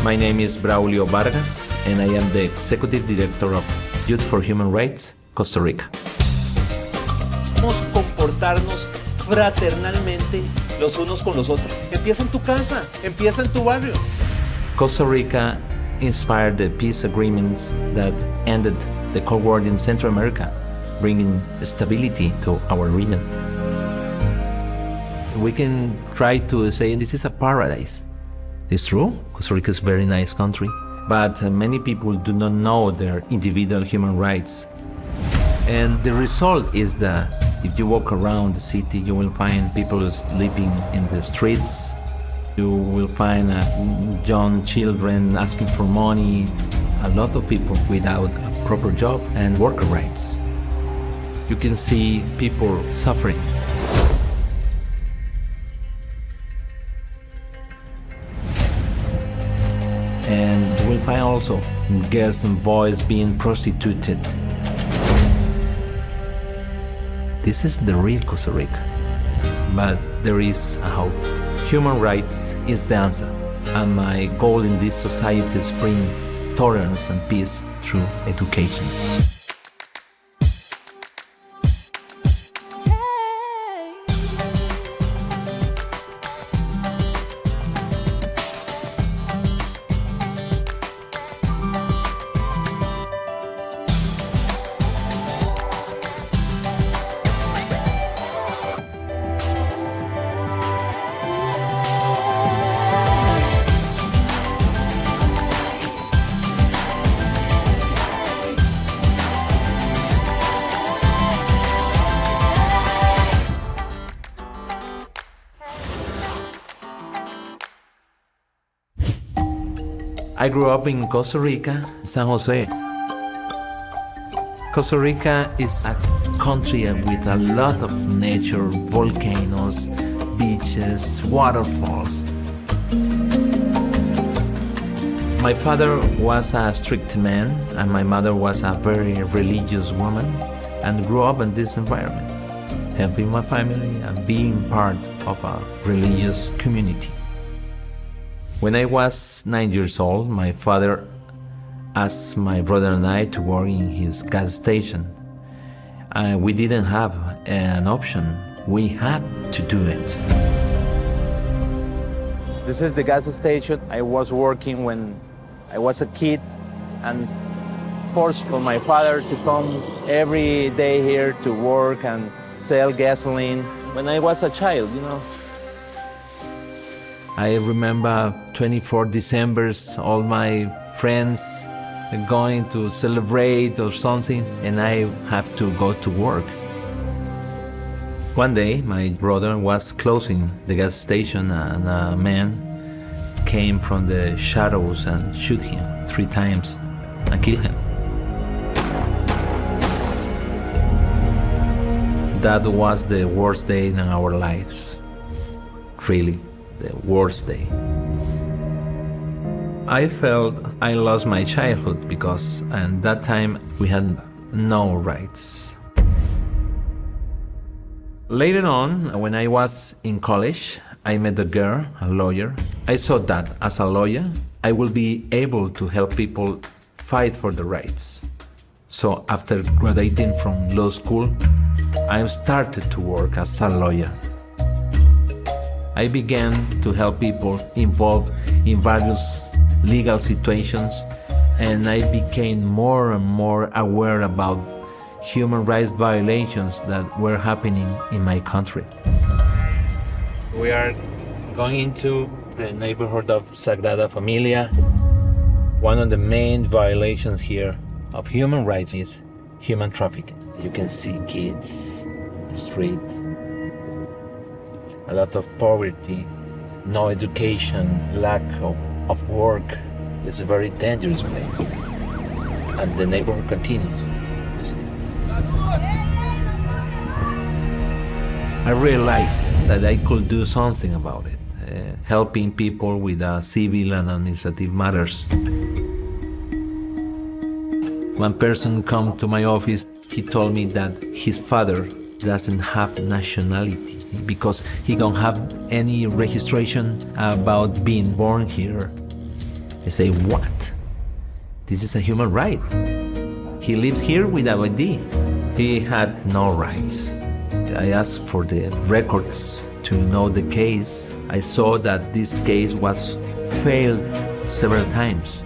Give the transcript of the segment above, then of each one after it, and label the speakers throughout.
Speaker 1: My name is Braulio Vargas, and I am the Executive Director of Youth for Human Rights, Costa Rica.
Speaker 2: Vamos a comportarnos fraternalmente los unos con los otros. Empieza en tu casa, empieza en tu barrio.
Speaker 1: Costa Rica inspired the peace agreements that ended the Cold War in Central America, bringing stability to our region. We can try to say this is a paradise. It's true, Costa Rica is a very nice country, but many people do not know their individual human rights. And the result is that if you walk around the city, you will find people sleeping in the streets. You will find young children asking for money, a lot of people without a proper job and worker rights. You can see people suffering. And you will find also girls and boys being prostituted. This is the real Costa Rica, but there is a hope. Human rights is the answer, and my goal in this society is bring tolerance and peace through education. I grew up in Costa Rica, San Jose. Costa Rica is a country with a lot of nature, volcanoes, beaches, waterfalls. My father was a strict man, and my mother was a very religious woman, and grew up in this environment, helping my family and being part of a religious community. When I was 9 years old, my father asked my brother and I to work in his gas station. We didn't have an option. We had to do it. This is the gas station I was working when I was a kid, and forced for my father to come every day here to work and sell gasoline when I was a child, you know. I remember 24 Decembers, all my friends going to celebrate or something, and I have to go to work. One day, my brother was closing the gas station, and a man came from the shadows and shoot him 3 times and kill him. That was the worst day in our lives, really. The worst day. I felt I lost my childhood because at that time we had no rights. Later on, when I was in college, I met a girl, a lawyer. I saw that as a lawyer, I will be able to help people fight for their rights. So after graduating from law school, I started to work as a lawyer. I began to help people involved in various legal situations, and I became more and more aware about human rights violations that were happening in my country. We are going into the neighborhood of Sagrada Familia. One of the main violations here of human rights is human trafficking. You can see kids in the street. A lot of poverty, no education, lack of work. It's a very dangerous place. And the neighborhood continues, you see. I realized that I could do something about it, helping people with civil and administrative matters. One person come to my office, he told me that his father doesn't have nationality because he don't have any registration about being born here. I say, what? This is a human right. He lived here without ID. He had no rights. I asked for the records to know the case. I saw that this case was failed several times,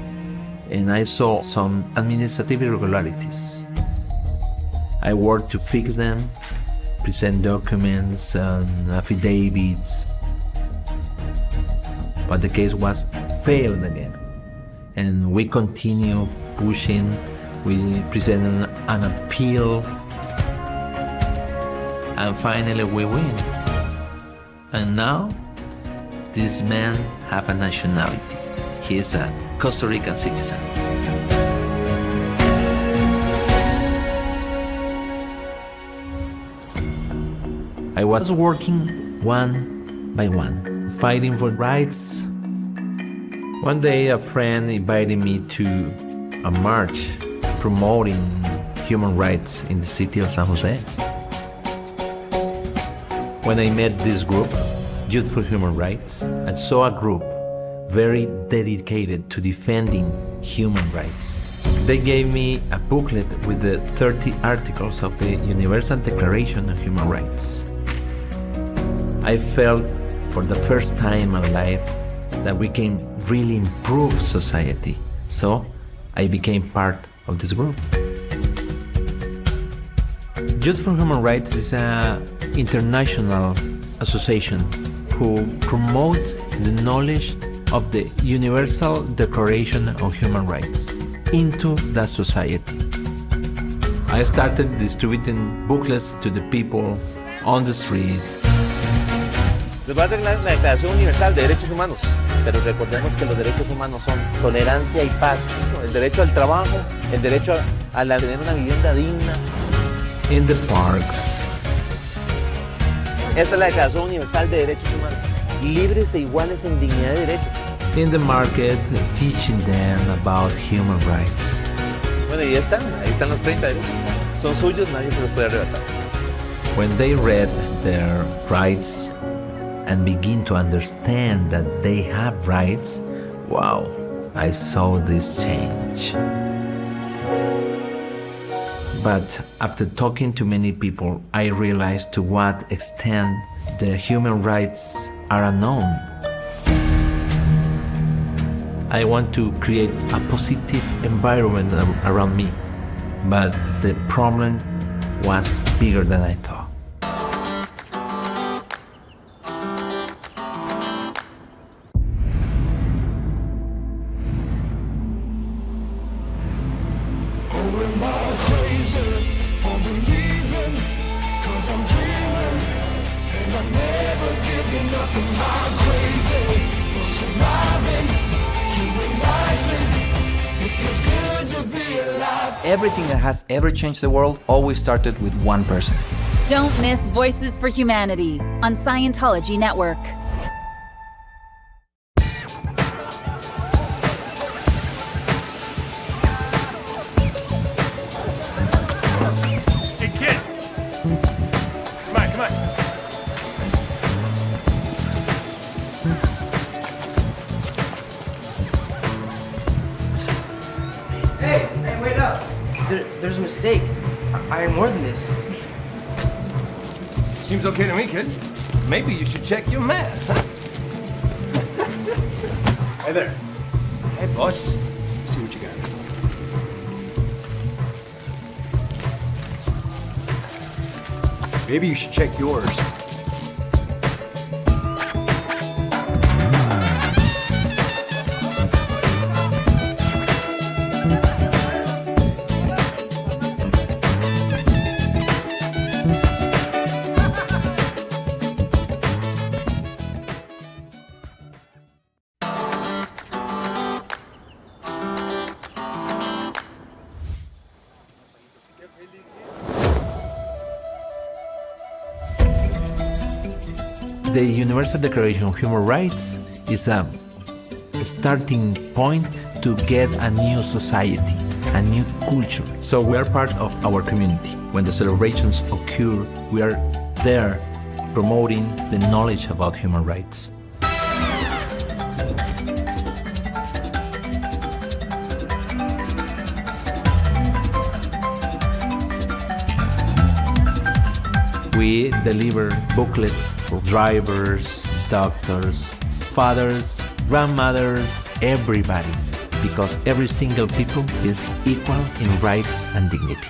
Speaker 1: and I saw some administrative irregularities. I worked to fix them, present documents and affidavits, but the case was failed again. And we continue pushing. We presented an appeal, and finally we win. And now this man has a nationality. He is a Costa Rican citizen. I was working one by one, fighting for rights. One day a friend invited me to a march promoting human rights in the city of San Jose. When I met this group, Youth for Human Rights, I saw a group very dedicated to defending human rights. They gave me a booklet with the 30 articles of the Universal Declaration of Human Rights. I felt for the first time in my life that we can really improve society. So I became part of this group. Youth for Human Rights is an international association who promote the knowledge of the Universal Declaration of Human Rights into the society. I started distributing booklets to the people on the street.
Speaker 2: Les voy a dar la Declaración Universal de Derechos Humanos, pero recordemos que los derechos humanos son tolerancia y paz, ¿no? El derecho al trabajo, el derecho a tener una vivienda digna.
Speaker 1: In the parks.
Speaker 2: Esta es la Declaración Universal de Derechos Humanos, libres e iguales en dignidad y derechos.
Speaker 1: In the market, teaching them about human rights.
Speaker 2: Bueno, y ahí están los 30 derechos. Son suyos, nadie se los puede arrebatar.
Speaker 1: When they read their rights and begin to understand that they have rights, wow, I saw this change. But after talking to many people, I realized to what extent the human rights are unknown. I want to create a positive environment around me, but the problem was bigger than I thought.
Speaker 3: Everything that has ever changed the world always started with one person.
Speaker 4: Don't miss Voices for Humanity on Scientology Network.
Speaker 5: Hey, kid. Come on.
Speaker 6: Hey, wait up. There's a mistake. I am more than this.
Speaker 5: Seems okay to me, kid. Maybe you should check your math. Hey there. Hey, boss. See what you got. Maybe you should check yours.
Speaker 1: The Universal Declaration of Human Rights is a starting point to get a new society, a new culture. So we are part of our community. When the celebrations occur, we are there promoting the knowledge about human rights. We deliver booklets for drivers, doctors, fathers, grandmothers, everybody, because every single people is equal in rights and dignity.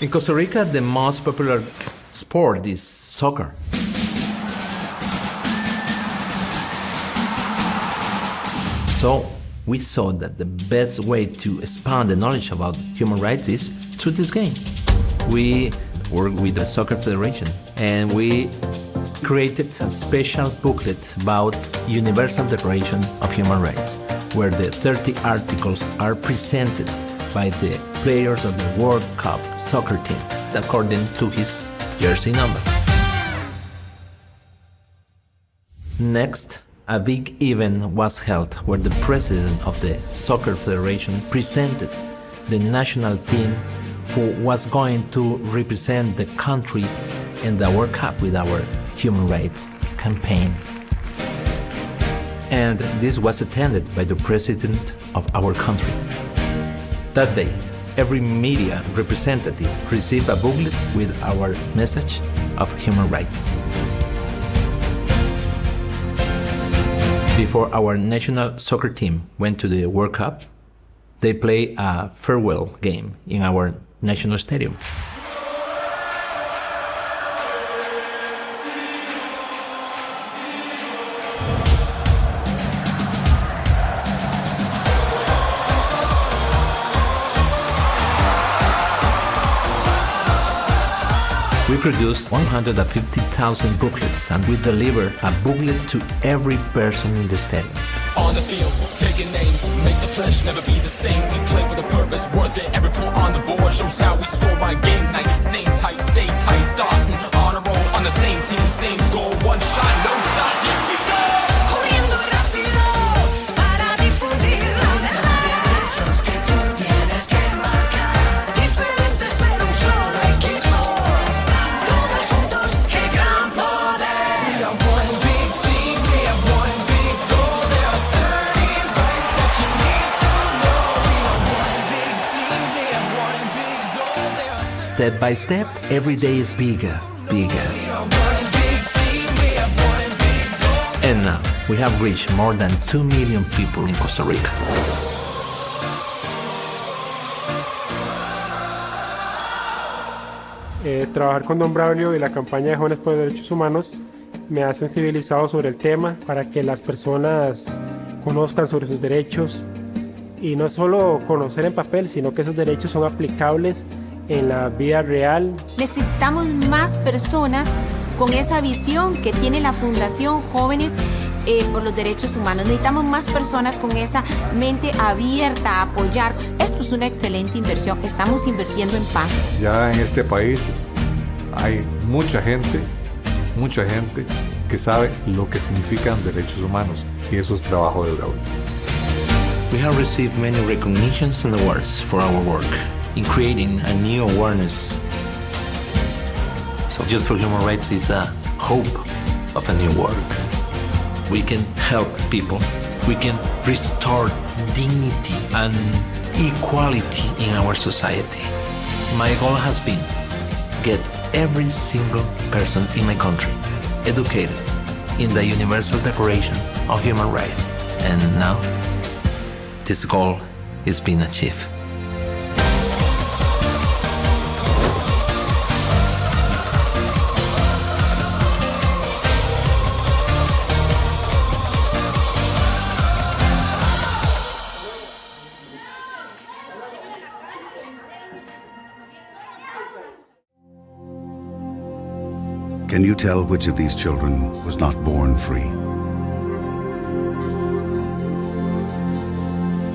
Speaker 1: In Costa Rica, the most popular sport is soccer. So we saw that the best way to expand the knowledge about human rights is through this game. We worked with the Soccer Federation and we created a special booklet about Universal Declaration of Human Rights, where the 30 articles are presented by the players of the World Cup soccer team, according to his jersey number. Next, a big event was held where the president of the Soccer Federation presented the national team who was going to represent the country in the World Cup with our human rights campaign. And this was attended by the president of our country. That day, every media representative received a booklet with our message of human rights. Before our national soccer team went to the World Cup, they played a farewell game in our national stadium. We produced 150,000 booklets and we deliver a booklet to every person in the stadium.
Speaker 7: On the field, taking names, make the pledge never be the same. We play with a purpose, worth it. Every point on the board shows how we score by game night. Same tight, stay tight, starting on a roll. On the same team, same goal, one shot, no stops. Here we go.
Speaker 8: Corriendo rápido para difundir la verdad. Derechos que tú tienes que marcar. Diferentes pero un solo equipo. Todos juntos, qué gran poder.
Speaker 7: We are one big team, we have one big goal. There are 30 rights that you need to know. We are one big team, we have one big goal. There are
Speaker 1: Step by step, every day is bigger, bigger.
Speaker 7: one big team, we have one big goal.
Speaker 1: And now, we have reached more than 2 million people in Costa Rica.
Speaker 9: Trabajar con Don Braulio y la campaña de Jóvenes por Derechos Humanos me ha sensibilizado sobre el tema para que las personas conozcan sobre sus derechos y no solo conocer en papel, sino que esos derechos son aplicables en la vida real.
Speaker 10: Necesitamos más personas con esa visión que tiene la Fundación Jóvenes por los Derechos Humanos. Necesitamos más personas con esa mente abierta a apoyar. Esto es una excelente inversión. Estamos invirtiendo en paz.
Speaker 11: Ya en este país hay mucha gente que sabe lo que significan derechos humanos y eso es trabajo de Braulio.
Speaker 1: We have received many recognitions and awards for our work in creating a new awareness. So Just for Human Rights is a hope of a new world. We can help people. We can restore dignity and equality in our society. My goal has been get every single person in my country educated in the Universal Declaration of Human Rights. And now, this goal is being achieved.
Speaker 12: Can you tell which of these children was not born free?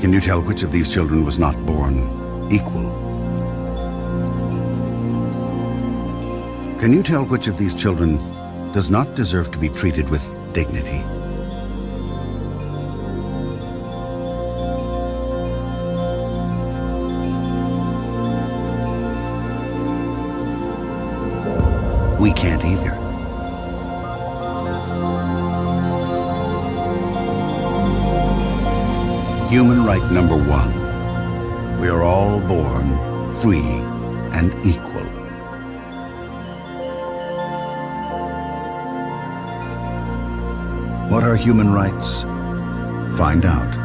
Speaker 12: Can you tell which of these children was not born equal? Can you tell which of these children does not deserve to be treated with dignity? We can't either. Human right number one. We are all born free and equal. What are human rights? Find out.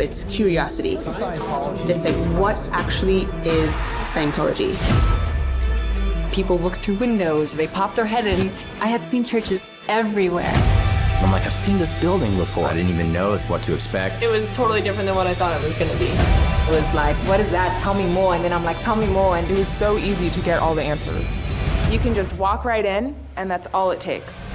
Speaker 13: It's curiosity. It's like, what actually is Scientology?
Speaker 14: People look through windows, they pop their head in. I had seen churches everywhere.
Speaker 5: I'm like, I've seen this building before. I didn't even know what to expect.
Speaker 13: It was totally different than what I thought it was gonna be.
Speaker 14: It was like, what is that? Tell me more. And then I'm like, tell me more. And
Speaker 15: it was so easy to get all the answers. You can just walk right in, and that's all it takes.